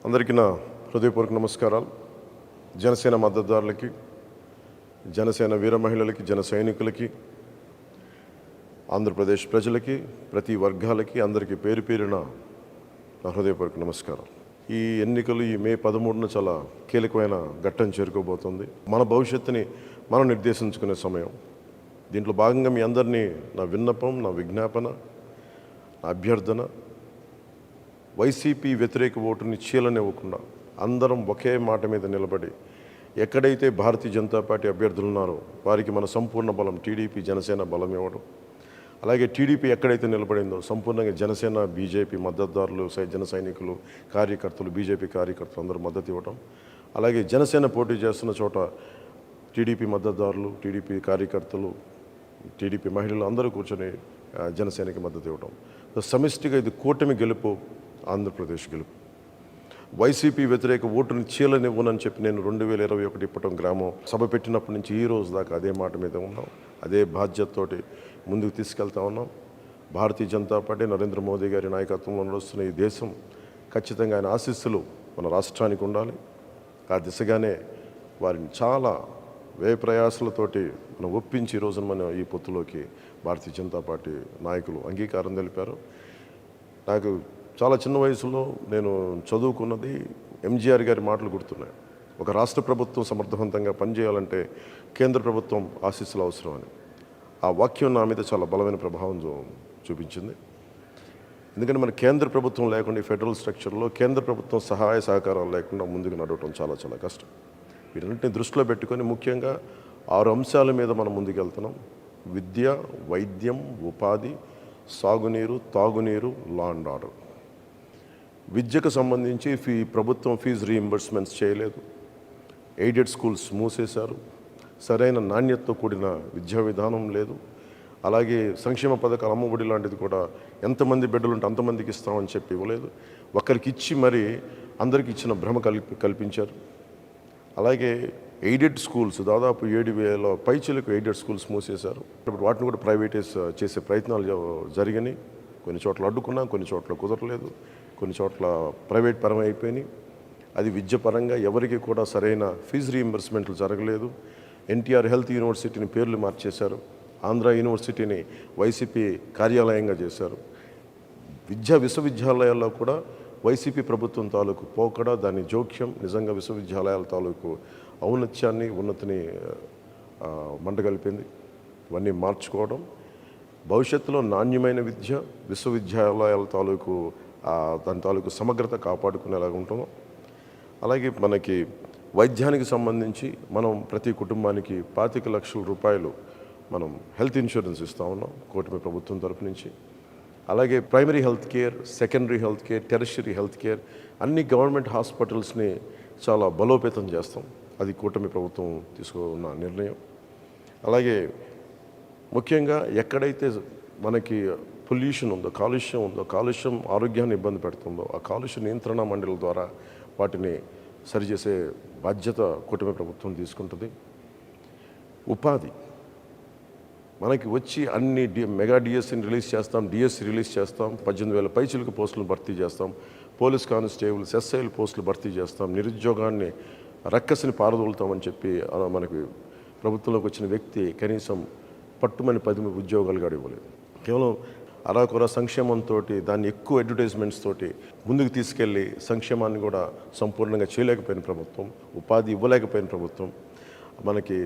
అందరికీ నా హృదయపూర్వక నమస్కారాలు. జనసేన మద్దతుదారులకి, జనసేన వీర మహిళలకి, జన సైనికులకి, ఆంధ్రప్రదేశ్ ప్రజలకి, ప్రతి వర్గాలకి అందరికీ పేరు పేరున నా హృదయపూర్వక నమస్కారం. ఈ ఎన్నికలు ఈ మే 13న చాలా కీలకమైన ఘట్టం చేరుకోబోతుంది. మన భవిష్యత్తుని మనం నిర్దేశించుకునే సమయం. దీంట్లో భాగంగా మీ అందరినీ నా విన్నపం, నా విజ్ఞాపన, నా అభ్యర్థన, వైసీపీ వ్యతిరేక ఓటుని చీలనివ్వకుండా అందరం ఒకే మాట మీద నిలబడి ఎక్కడైతే భారతీయ జనతా పార్టీ అభ్యర్థులు ఉన్నారో వారికి మన సంపూర్ణ బలం టీడీపీ జనసేన బలం ఇవ్వడం, అలాగే టీడీపీ ఎక్కడైతే నిలబడిందో సంపూర్ణంగా జనసేన బీజేపీ మద్దతుదారులు, జన సైనికులు, కార్యకర్తలు, బీజేపీ కార్యకర్తలు అందరూ మద్దతు ఇవ్వడం, అలాగే జనసేన పోటీ చేస్తున్న చోట టీడీపీ మద్దతుదారులు, టీడీపీ కార్యకర్తలు, టీడీపీ మహిళలు అందరూ కూర్చొని జనసేనకి మద్దతు ఇవ్వడం. సమిష్టిగా ఇది కూటమి గెలుపు, ఆంధ్రప్రదేశ్ గెలుపు. వైసీపీ వ్యతిరేక ఓటుని చీలనివ్వనని చెప్పి నేను 2021 ఇప్పటం గ్రామం సభ పెట్టినప్పటి నుంచి ఈ రోజు దాకా అదే మాట మీద ఉన్నాం. అదే బాధ్యతతోటి ముందుకు తీసుకెళ్తా ఉన్నాం. భారతీయ జనతా పార్టీ నరేంద్ర మోదీ గారి నాయకత్వంలో నడుస్తున్న ఈ దేశం ఖచ్చితంగా ఆయన ఆశీస్సులు మన రాష్ట్రానికి ఉండాలి. ఆ దిశగానే వారిని చాలా వ్యయ ప్రయాసాలతోటి మనం ఒప్పించి ఈ రోజున మనం ఈ పొత్తులోకి భారతీయ జనతా పార్టీ నాయకులు అంగీకారం తెలిపారు. నాకు చాలా చిన్న వయసులో నేను చదువుకున్నది ఎంజీఆర్ గారి మాటలు గుర్తున్నాయి. ఒక రాష్ట్ర ప్రభుత్వం సమర్థవంతంగా పనిచేయాలంటే కేంద్ర ప్రభుత్వం ఆశీస్సులు అవసరమని. ఆ వాక్యం నా మీద చాలా బలమైన ప్రభావం చూపించింది. ఎందుకంటే మన కేంద్ర ప్రభుత్వం లేకుండా ఈ ఫెడరల్ స్ట్రక్చర్లో కేంద్ర ప్రభుత్వం సహాయ సహకారాలు లేకుండా ముందుకు నడవటం చాలా చాలా కష్టం. వీటన్నింటిని దృష్టిలో పెట్టుకొని ముఖ్యంగా 6 అంశాల మీద మనం ముందుకు వెళ్తున్నాం. విద్య, వైద్యం, ఉపాధి, సాగునీరు, తాగునీరు, లా అండ్ ఆర్డర్. విద్యకు సంబంధించి ప్రభుత్వం ఫీజు రీయింబర్స్మెంట్స్ చేయలేదు. ఎయిడెడ్ స్కూల్స్ మూసేశారు. సరైన నాణ్యతతో కూడిన విద్యా విధానం లేదు. అలాగే సంక్షేమ పథకాలు, అమ్మఒడి లాంటిది కూడా ఎంతమంది బిడ్డలు ఉంటే అంతమందికి ఇస్తామని చెప్పి ఇవ్వలేదు. ఒకరికి ఇచ్చి మరి అందరికి ఇచ్చిన భ్రమ కల్పించారు. అలాగే ఎయిడెడ్ స్కూల్స్ దాదాపు 7,000 పైచీలకు ఎయిడెడ్ స్కూల్స్ మూసేశారు. వాటిని కూడా ప్రైవేటైజ్ చేసే ప్రయత్నాలు జరిగినాయి. కొన్ని చోట్ల అడ్డుకున్నా, కొన్ని చోట్ల కుదరలేదు, కొన్ని చోట్ల ప్రైవేట్ పరం అయిపోయినాయి. అది విద్యపరంగా ఎవరికి కూడా సరైన ఫీజు రీయింబర్స్మెంట్లు జరగలేదు. ఎన్టీఆర్ హెల్త్ యూనివర్సిటీని పేర్లు మార్చేశారు. ఆంధ్ర యూనివర్సిటీని వైసీపీ కార్యాలయంగా చేశారు. విశ్వవిద్యాలయాల్లో కూడా వైసీపీ ప్రభుత్వం తాలూకు పోకడ, దాని జోక్యం నిజంగా విశ్వవిద్యాలయాల తాలూకు ఔన్నత్యాన్ని, ఉన్నతిని మంటగలిపింది. ఇవన్నీ మార్చుకోవడం, భవిష్యత్తులో నాణ్యమైన విద్య, విశ్వవిద్యాలయాల తాలూకు దాని తాలూకు సమగ్రత కాపాడుకునేలాగా ఉంటాము. అలాగే మనకి వైద్యానికి సంబంధించి మనం ప్రతి కుటుంబానికి 25 లక్షల రూపాయలు మనం హెల్త్ ఇన్సూరెన్స్ ఇస్తూ ఉన్నాం కూటమి ప్రభుత్వం తరపు నుంచి. అలాగే primary health care, secondary health care, tertiary health care అన్ని గవర్నమెంట్ హాస్పిటల్స్ని చాలా బలోపేతం చేస్తాం. అది కూటమి ప్రభుత్వం తీసుకున్న నిర్ణయం. అలాగే ముఖ్యంగా ఎక్కడైతే మనకి పొల్యూషన్ ఉందో, కాలుష్యం ఉందో, కాలుష్యం ఆరోగ్యాన్ని ఇబ్బంది పెడుతుందో ఆ కాలుష్య నియంత్రణ మండలి ద్వారా వాటిని సరిచేసే బాధ్యత కూటమి ప్రభుత్వం తీసుకుంటుంది. ఉపాధి మనకి వచ్చి అన్ని మెగా డిఎస్సిని రిలీజ్ చేస్తాం, డిఎస్సి రిలీజ్ చేస్తాం, 18,000 పైచిలకు పోస్టులను భర్తీ చేస్తాం, పోలీస్ కానిస్టేబుల్స్, ఎస్ఐల పోస్టులు భర్తీ చేస్తాం, నిరుద్యోగాన్ని రక్కసిని పారదోలుతామని చెప్పి మనకి ప్రభుత్వంలోకి వచ్చిన వ్యక్తి కనీసం పట్టుమని 10 ఉద్యోగాలు కూడా ఇవ్వలేదు. కేవలం అరాకొర సంక్షేమంతో, దాన్ని ఎక్కువ అడ్వర్టైజ్మెంట్స్ తోటి ముందుకు తీసుకెళ్ళి సంక్షేమాన్ని కూడా సంపూర్ణంగా చేయలేకపోయిన ప్రభుత్వం, ఉపాధి ఇవ్వలేకపోయిన ప్రభుత్వం, మనకి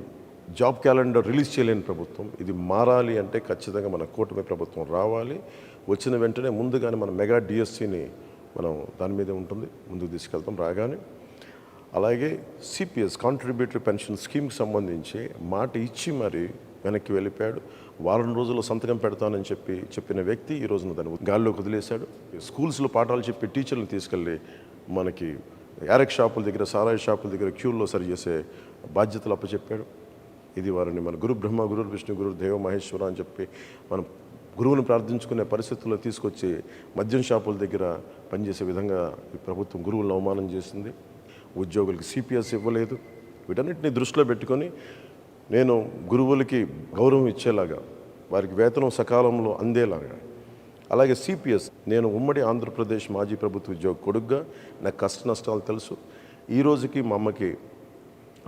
జాబ్ క్యాలెండర్ రిలీజ్ చేయలేని ప్రభుత్వం. ఇది మారాలి అంటే ఖచ్చితంగా మన కూటమి ప్రభుత్వం రావాలి. వచ్చిన వెంటనే ముందుగానే మన మెగా డిఎస్సిని మనం దాని మీదే ఉంటుంది, ముందుకు తీసుకెళ్తాం రాగానే. అలాగే సిపిఎస్ కాంట్రిబ్యూటరీ పెన్షన్ స్కీమ్కి సంబంధించి మాట ఇచ్చి మరి వెనక్కి వెళ్ళిపోయాడు. వారం రోజుల్లో సంతకం పెడతానని చెప్పిన వ్యక్తి ఈ రోజున దాన్ని గాల్లోకి వదిలేశాడు. స్కూల్స్లో పాఠాలు చెప్పి టీచర్లను తీసుకెళ్ళి మనకి యారెక్ షాపుల దగ్గర, సారాయి షాపుల దగ్గర క్యూల్లో సరిచేసే బాధ్యతలు అప్పచెప్పాడు. ఇది వారిని మన గురు బ్రహ్మ, గురు విష్ణు, గురు దేవ మహేశ్వర అని చెప్పి మనం గురువుని ప్రార్థించుకునే పరిస్థితుల్లో తీసుకొచ్చి మద్యం షాపుల దగ్గర పనిచేసే విధంగా ఈ ప్రభుత్వం గురువులను అవమానం చేసింది. ఉద్యోగులకి సిపిఎస్ ఇవ్వలేదు. వీటన్నిటిని దృష్టిలో పెట్టుకొని నేను గురువులకి గౌరవం ఇచ్చేలాగా, వారికి వేతనం సకాలంలో అందేలాగా, అలాగే సిపిఎస్, నేను ఉమ్మడి ఆంధ్రప్రదేశ్ మాజీ ప్రభుత్వ ఉద్యోగ కొడుగ్గా నాకు కష్ట నష్టాలు తెలుసు. ఈ రోజుకి మా అమ్మకి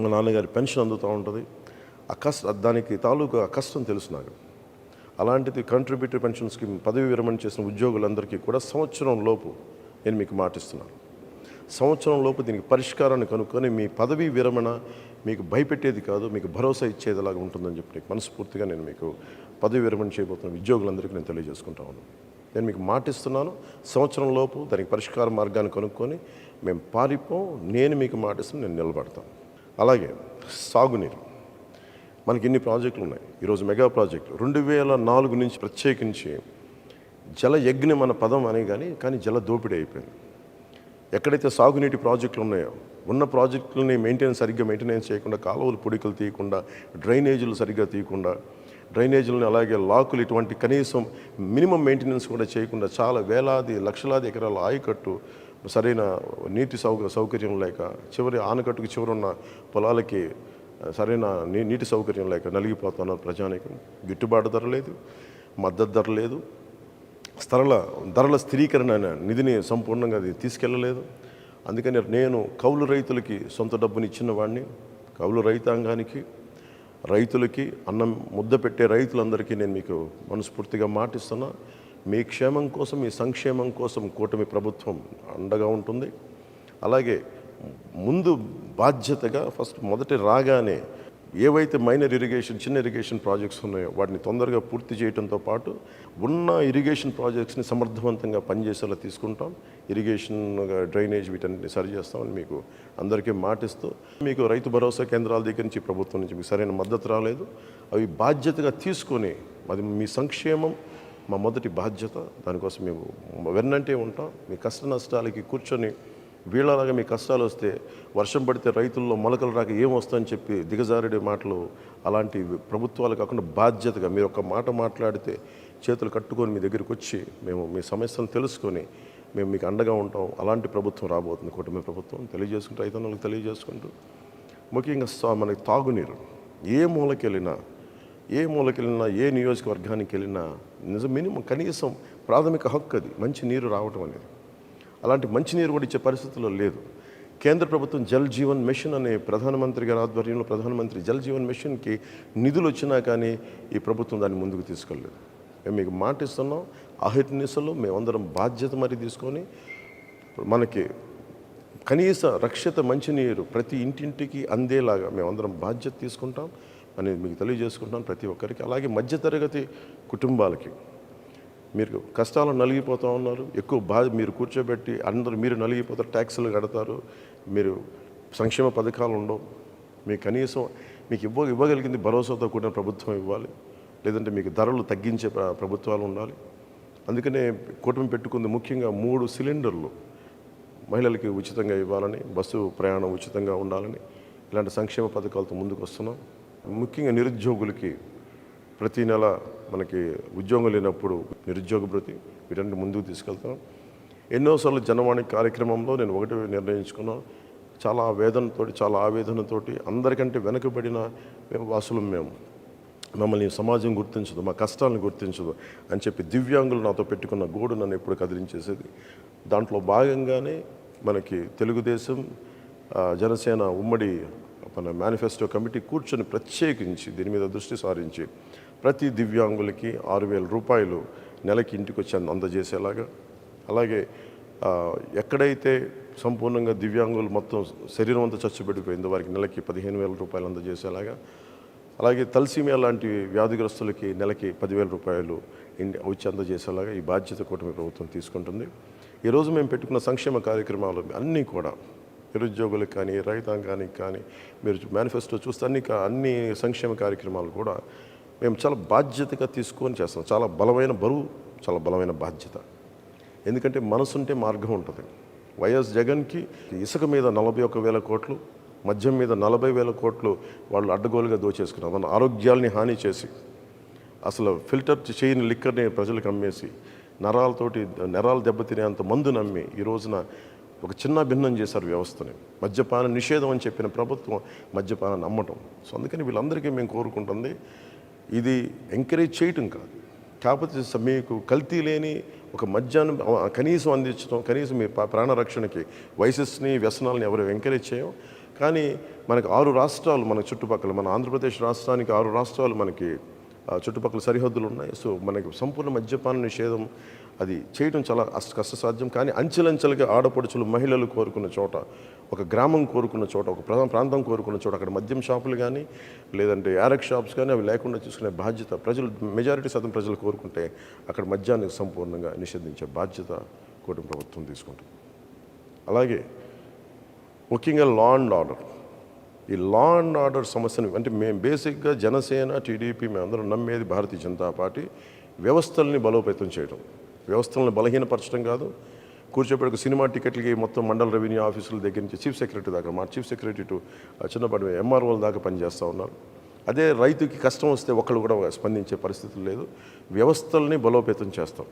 మా నాన్నగారి పెన్షన్ అందుతూ ఉంటుంది. దానికి తాలూకా కష్టం తెలుసు నాకు. అలాంటిది కంట్రిబ్యూటరీ పెన్షన్ స్కీమ్ పదవి విరమణ చేసిన ఉద్యోగులందరికీ కూడా సంవత్సరం లోపు నేను మీకు మాటిస్తున్నాను. సంవత్సరం లోపు దీనికి పరిష్కారాన్ని కనుక్కొని మీ పదవీ విరమణ మీకు భయపెట్టేది కాదు, మీకు భరోసా ఇచ్చేదిలాగా ఉంటుందని చెప్పి మనస్ఫూర్తిగా నేను మీకు పదవి విరమణ చేయబోతున్న ఉద్యోగులందరికీ నేను తెలియజేసుకుంటా ఉన్నాను. నేను మీకు మాటిస్తున్నాను, సంవత్సరం లోపు దానికి పరిష్కార మార్గాన్ని కనుక్కొని మేము పారిపోం. నేను మీకు మాటిస్తున్నాను, నేను నిలబడతాను. అలాగే సాగునీరు, మనకి ఇన్ని ప్రాజెక్టులు ఉన్నాయి. ఈరోజు మెగా ప్రాజెక్టు 2004 నుంచి ప్రత్యేకించి జల యజ్ఞం మన పదం అని కానీ జల దోపిడీ అయిపోయింది. ఎక్కడైతే సాగునీటి ప్రాజెక్టులు ఉన్నాయో ఉన్న ప్రాజెక్టులని సరిగ్గా మెయింటెనెన్స్ చేయకుండా, కాలువలు పొడికలు తీయకుండా, డ్రైనేజీలు సరిగ్గా తీయకుండా, డ్రైనేజీలను అలాగే లాకులు ఇటువంటి కనీసం మినిమం మెయింటెనెన్స్ కూడా చేయకుండా చాలా వేలాది లక్షలాది ఎకరాల ఆయకట్టు సరైన నీటి సౌకర్యం లేక, చివరి ఆనకట్టుకు చివరున్న పొలాలకి సరైన నీటి సౌకర్యం లేక నలిగిపోతున్నారు ప్రజానీకం. గిట్టుబాటు ధర లేదు, మద్దతు ధర లేదు, ధరల స్థిరీకరణ నిధిని సంపూర్ణంగా అది తీసుకెళ్ళలేదు. అందుకని నేను కౌలు రైతులకి సొంత డబ్బుని ఇచ్చిన వాడిని, కౌలు రైతాంగానికి, రైతులకి, అన్నం ముద్ద పెట్టే రైతులందరికీ నేను మీకు మనస్ఫూర్తిగా మాటిస్తున్నా. మీ క్షేమం కోసం, మీ సంక్షేమం కోసం కూటమి ప్రభుత్వం అండగా ఉంటుంది. అలాగే ముందు బాధ్యతగా మొదటి రాగానే ఏవైతే మైనర్ ఇరిగేషన్, చిన్న ఇరిగేషన్ ప్రాజెక్ట్స్ ఉన్నాయో వాటిని తొందరగా పూర్తి చేయడంతో పాటు ఉన్న ఇరిగేషన్ ప్రాజెక్ట్స్ని సమర్థవంతంగా పనిచేసేలా తీసుకుంటాం. ఇరిగేషన్, డ్రైనేజ్ వీటన్నిటిని సరి చేస్తామని మీకు అందరికీ మాటిస్తూ, మీకు రైతు భరోసా కేంద్రాల దగ్గర నుంచి ప్రభుత్వం నుంచి మీకు సరైన మద్దతు రాలేదు. అవి బాధ్యతగా తీసుకొని, అది మీ సంక్షేమం మా మొదటి బాధ్యత. దానికోసం మేము వెన్నంటే ఉంటాం. మీ కష్ట నష్టాలకి కూర్చొని వీళ్ళలాగా మీ కష్టాలు వస్తే, వర్షం పడితే రైతుల్లో మొలకలు రాక ఏమొస్తుందని చెప్పి దిగజారుడే మాటలు, అలాంటి ప్రభుత్వాలు కాకుండా బాధ్యతగా మీరు ఒక మాట మాట్లాడితే చేతులు కట్టుకొని మీ దగ్గరికి వచ్చి మేము మీ సమస్యలను తెలుసుకొని మేము మీకు అండగా ఉంటాం. అలాంటి ప్రభుత్వం రాబోతుంది కూటమి ప్రభుత్వం. తెలియజేసుకుంటూ రైతన్నలకు తెలియజేసుకుంటూ, ముఖ్యంగా మనకి తాగునీరు ఏ మూలకెళ్ళినా, ఏ నియోజకవర్గానికి వెళ్ళినా మినిమం కనీసం ప్రాథమిక హక్కు అది, మంచి నీరు రావటం అనేది. అలాంటి మంచినీరు కూడా ఇచ్చే పరిస్థితుల్లో లేదు. కేంద్ర ప్రభుత్వం జల్ జీవన్ మిషన్ అనే ప్రధానమంత్రి గారి ఆధ్వర్యంలో ప్రధానమంత్రి జల్ జీవన్ మిషన్కి నిధులు వచ్చినా కానీ ఈ ప్రభుత్వం దాన్ని ముందుకు తీసుకెళ్ళలేదు. మేము మీకు మాటిస్తున్నాం, అహిర్నిశలు మేమందరం బాధ్యత మరి తీసుకొని మనకి కనీస రక్షిత మంచినీరు ప్రతి ఇంటింటికి అందేలాగా మేమందరం బాధ్యత తీసుకుంటాం అని మీకు తెలియజేసుకుంటాం ప్రతి ఒక్కరికి. అలాగే మధ్యతరగతి కుటుంబాలకి, మీరు కష్టాలు నలిగిపోతూ ఉన్నారు, ఎక్కువ మీరు కూర్చోబెట్టి అందరూ మీరు నలిగిపోతారు, ట్యాక్సులు కడతారు, మీరు సంక్షేమ పథకాలు ఉండవు. మీకు కనీసం మీకు ఇవ్వగలిగింది భరోసాతో కూడిన ప్రభుత్వం ఇవ్వాలి, లేదంటే మీకు ధరలు తగ్గించే ప్రభుత్వాలు ఉండాలి. అందుకనే కూటమి పెట్టుకుంది ముఖ్యంగా 3 సిలిండర్లు మహిళలకి ఉచితంగా ఇవ్వాలని, బస్సు ప్రయాణం ఉచితంగా ఉండాలని, ఇలాంటి సంక్షేమ పథకాలతో ముందుకు వస్తున్నాం. ముఖ్యంగా నిరుద్యోగులకి ప్రతి నెల మనకి ఉద్యోగం లేనప్పుడు నిరుద్యోగ భృతి, వీటన్ని ముందుకు తీసుకెళ్తాం. ఎన్నోసార్లు జనవాణి కార్యక్రమంలో నేను ఒకటి నిర్ణయించుకున్నాను, చాలా వేదనతోటి, చాలా ఆవేదనతోటి, అందరికంటే వెనకబడిన వాసులు మేము, మమ్మల్ని సమాజం గుర్తించదు, మా కష్టాలను గుర్తించదు అని చెప్పి దివ్యాంగులు నాతో పెట్టుకున్న గోడు నన్ను ఎప్పుడు కదిలించేసేది. దాంట్లో భాగంగానే మనకి తెలుగుదేశం, జనసేన ఉమ్మడి మన మేనిఫెస్టో కమిటీ కూర్చొని ప్రత్యేకించి దీని మీద దృష్టి సారించి ప్రతి దివ్యాంగులకి 6,000 రూపాయలు నెలకి ఇంటికి వచ్చి అందజేసేలాగా, అలాగే ఎక్కడైతే సంపూర్ణంగా దివ్యాంగులు మొత్తం శరీరం అంతా చచ్చుబడిపోయిందో వారికి నెలకి 15,000 రూపాయలు అందజేసేలాగా, అలాగే తలసీమియా లాంటి వ్యాధిగ్రస్తులకి నెలకి 10,000 రూపాయలు వచ్చి అందజేసేలాగా ఈ బాధ్యత కూటమి ప్రభుత్వం తీసుకుంటుంది. ఈరోజు మేము పెట్టుకున్న సంక్షేమ కార్యక్రమాలు అన్నీ కూడా నిరుద్యోగులకు కానీ, రైతాంగానికి కానీ, మీరు మేనిఫెస్టో చూస్తే అన్ని సంక్షేమ కార్యక్రమాలు కూడా మేము చాలా బాధ్యతగా తీసుకొని చేస్తాం. చాలా బలమైన బరువు, చాలా బలమైన బాధ్యత. ఎందుకంటే మనసుంటే మార్గం ఉంటుంది. వైఎస్ జగన్కి ఇసుక మీద 41,000 కోట్లు, మద్యం మీద 40,000 కోట్లు వాళ్ళు అడ్డగోలుగా దోచేసుకున్నారు. మన ఆరోగ్యాల్ని హాని చేసి, అసలు ఫిల్టర్ చేయని లిక్కర్ని ప్రజలకు అమ్మేసి, నరాలు దెబ్బతినేంత మందు నమ్మి ఈ రోజున ఒక చిన్న భిన్నం చేశారు వ్యవస్థని. మద్యపాన నిషేధం అని చెప్పిన ప్రభుత్వం మద్యపానాన్ని అమ్మటం. సో అందుకని వీళ్ళందరికీ మేము కోరుకుంటుంది, ఇది ఎంకరేజ్ చేయటం కాదు, కాకపోతే మీకు కల్తీ లేని ఒక మద్యాన్ని కనీసం అందించడం, కనీసం మీ ప్రాణరక్షణకి వయసెస్ని వ్యసనాలని ఎవరు ఎంకరేజ్ చేయం. కానీ మనకు 6 రాష్ట్రాలు మన చుట్టుపక్కల, మన ఆంధ్రప్రదేశ్ రాష్ట్రానికి 6 రాష్ట్రాలు మనకి చుట్టుపక్కల సరిహద్దులు ఉన్నాయి. సో మనకి సంపూర్ణ మద్యపాన నిషేధం అది చేయడం చాలా కష్టసాధ్యం. కానీ అంచెలంచెలుగా ఆడపడుచులు, మహిళలు కోరుకున్న చోట, ఒక గ్రామం కోరుకున్న చోట, ఒక ప్రాంతం కోరుకున్న చోట అక్కడ మద్యం షాపులు కానీ లేదంటే యారక్ షాప్స్ కానీ అవి లేకుండా చూసుకునే బాధ్యత ప్రజలు, మెజారిటీ శాతం ప్రజలు కోరుకుంటే అక్కడ మద్యాన్ని సంపూర్ణంగా నిషేధించే బాధ్యత కూటమి ప్రభుత్వం తీసుకుంటుంది. అలాగే ముఖ్యంగా లా అండ్ ఆర్డర్, ఈ లా అండ్ ఆర్డర్ సమస్యను అంటే మేము బేసిక్గా జనసేన, టీడీపీ మేమందరం నమ్మేది భారతీయ జనతా పార్టీ వ్యవస్థల్ని బలోపేతం చేయడం, వ్యవస్థలను బలహీనపరచడం కాదు. కూర్చోబెట్టుకు సినిమా టికెట్లకి మొత్తం మండల రెవెన్యూ ఆఫీసుల దగ్గర నుంచి చీఫ్ సెక్రటరీ దాకా, మా చీఫ్ సెక్రటరీ టు చిన్నపాటి ఎంఆర్ఓల దాకా పనిచేస్తూ ఉన్నారు. అదే రైతుకి కష్టం వస్తే ఒకళ్ళు కూడా స్పందించే పరిస్థితులు లేదు. వ్యవస్థల్ని బలోపేతం చేస్తాం.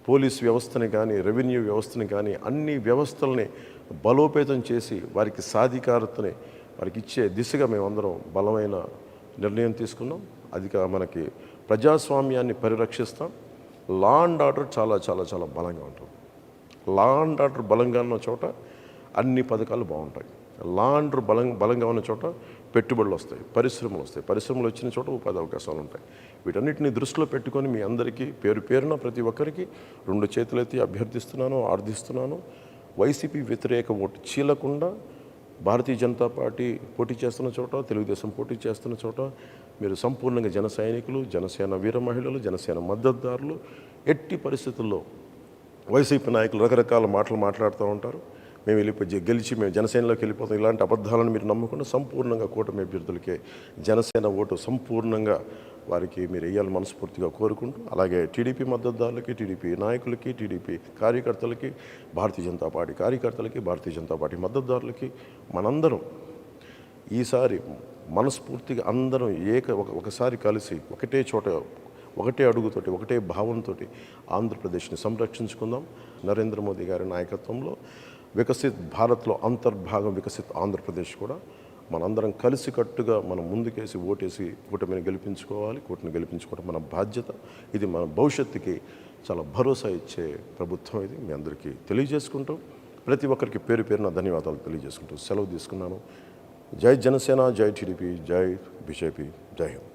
పోలీస్ వ్యవస్థని కానీ, రెవెన్యూ వ్యవస్థని కానీ, అన్ని వ్యవస్థల్ని బలోపేతం చేసి వారికి సాధికారతని వారికి ఇచ్చే దిశగా మేమందరం బలమైన నిర్ణయం తీసుకున్నాం. అది మనకి ప్రజాస్వామ్యాన్ని పరిరక్షిస్తాం. లా అండ్ ఆర్డర్ చాలా చాలా చాలా బలంగా ఉంటుంది. లా అండ్ ఆర్డర్ బలంగా ఉన్న చోట అన్ని పథకాలు బాగుంటాయి. లా అండ్ ఆర్డర్ బలంగా ఉన్న చోట పెట్టుబడులు వస్తాయి, పరిశ్రమలు వస్తాయి, పరిశ్రమలు వచ్చిన చోట ఉపాధి అవకాశాలు ఉంటాయి. వీటన్నిటిని దృష్టిలో పెట్టుకొని మీ అందరికీ పేరున ప్రతి ఒక్కరికి 2 చేతులెత్తి అభ్యర్థిస్తున్నాను, ఆర్థిస్తున్నాను. వైసీపీ వ్యతిరేక ఓటు చీలకుండా భారతీయ జనతా పార్టీ పోటీ చేస్తున్న చోట, తెలుగుదేశం పోటీ చేస్తున్న చోట మీరు సంపూర్ణంగా జన సైనికులు, జనసేన వీర మహిళలు, జనసేన మద్దతుదారులు. ఎట్టి పరిస్థితుల్లో వైసీపీ నాయకులు రకరకాల మాటలు మాట్లాడుతూ ఉంటారు. మేము గెలిచి మేము జనసేనలోకి వెళ్ళిపోతాం, ఇలాంటి అబద్ధాలను మీరు నమ్మకుండా సంపూర్ణంగా కూటమి అభ్యర్థులకే జనసేన ఓటు సంపూర్ణంగా వారికి మీరు వేయాలని మనస్ఫూర్తిగా కోరుకుంటూ, అలాగే టీడీపీ మద్దతుదారులకి, టీడీపీ నాయకులకి, టీడీపీ కార్యకర్తలకి, భారతీయ జనతా పార్టీ కార్యకర్తలకి, భారతీయ జనతా పార్టీ మద్దతుదారులకి మనందరం ఈసారి మనస్ఫూర్తిగా అందరం ఒకసారి కలిసి ఒకటే చోట, ఒకటే అడుగుతోటి, ఒకటే భావంతో ఆంధ్రప్రదేశ్ని సంరక్షించుకుందాం. నరేంద్ర మోదీ గారి నాయకత్వంలో వికసిత్ భారత్లో అంతర్భాగం వికసిత్ ఆంధ్రప్రదేశ్ కూడా మనందరం కలిసికట్టుగా మనం ముందుకేసి ఓటేసి కూటమిని గెలిపించుకోవాలి. కూటమిని గెలిపించుకోవడం మన బాధ్యత. ఇది మన భవిష్యత్తుకి చాలా భరోసా ఇచ్చే ప్రభుత్వం. ఇది మీ అందరికీ తెలియజేసుకుంటూ, ప్రతి ఒక్కరికి పేరున ధన్యవాదాలు తెలియజేసుకుంటూ సెలవు తీసుకున్నాను. జై జనసేన, జై టీడీపీ, జై బీజేపీ, జై హింద్.